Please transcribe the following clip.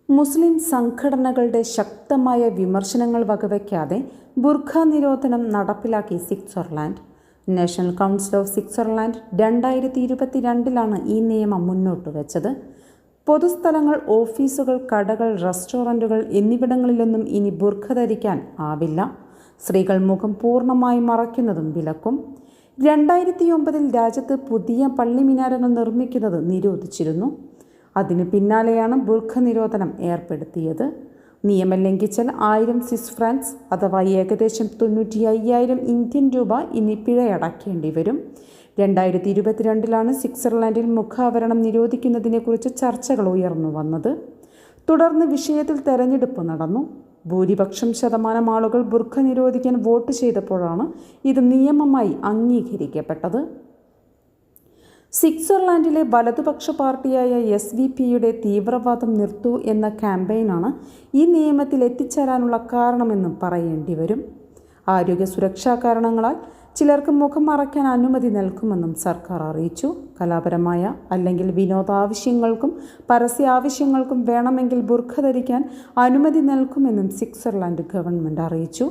മുസ്ലിം സംഘടനകളുടെ ശക്തമായ വിമർശനങ്ങൾ വകവയ്ക്കാതെ ബുർഖ നിരോധനം നടപ്പിലാക്കി Switzerland. National council of Switzerland 2022 ഈ നിയമം മുന്നോട്ട് വച്ചത്. പൊതുസ്ഥലങ്ങൾ, ഓഫീസുകൾ, കടകൾ, റെസ്റ്റോറൻറ്റുകൾ എന്നിവിടങ്ങളിലൊന്നും ഇനി ബുർഖ ധരിക്കാൻ ആവില്ല. സ്ത്രീകൾ മുഖം പൂർണ്ണമായി മറയ്ക്കുന്നതും വിലക്കും. 2009 രാജ്യത്ത് പുതിയ പള്ളിമിനാരങ്ങൾ നിർമ്മിക്കുന്നത് നിരോധിച്ചിരുന്നു. അതിനു പിന്നാലെയാണ് ബുർഖ നിരോധനം ഏർപ്പെടുത്തിയത്. നിയമം ലംഘിച്ചാൽ 1000 സ്വിസ് ഫ്രാങ്ക്സ് അഥവാ ഏകദേശം 95,000 ഇന്ത്യൻ രൂപ ഇനി പിഴയടക്കേണ്ടി വരും. 2022 സ്വിറ്റ്സർലാൻഡിൽ മുഖാവരണം നിരോധിക്കുന്നതിനെക്കുറിച്ച് ചർച്ചകൾ ഉയർന്നു വന്നത്. തുടർന്ന് വിഷയത്തിൽ തെരഞ്ഞെടുപ്പ് നടന്നു. ഭൂരിപക്ഷം ശതമാനം ആളുകൾ ബുർഖ നിരോധിക്കാൻ വോട്ട് ചെയ്തപ്പോഴാണ് ഇത് നിയമമായി അംഗീകരിക്കപ്പെട്ടത്. സ്വിറ്റ്സർലാൻഡിലെ വലതുപക്ഷ പാർട്ടിയായ SVPയുടെ തീവ്രവാദം നിർത്തൂ എന്ന ക്യാമ്പയിനാണ് ഈ നിയമത്തിൽ എത്തിച്ചേരാനുള്ള കാരണമെന്നും പറയേണ്ടി വരും. ആരോഗ്യ സുരക്ഷാ കാരണങ്ങളാൽ ചിലർക്ക് മുഖം മറയ്ക്കാൻ അനുമതി നൽകുമെന്നും സർക്കാർ അറിയിച്ചു. കലാപരമായ അല്ലെങ്കിൽ വിനോദാവശ്യങ്ങൾക്കും പരസ്യ ആവശ്യങ്ങൾക്കും വേണമെങ്കിൽ ബുർഖ ധരിക്കാൻ അനുമതി നൽകുമെന്നും സ്വിറ്റ്സർലാൻഡ് ഗവൺമെൻറ് അറിയിച്ചു.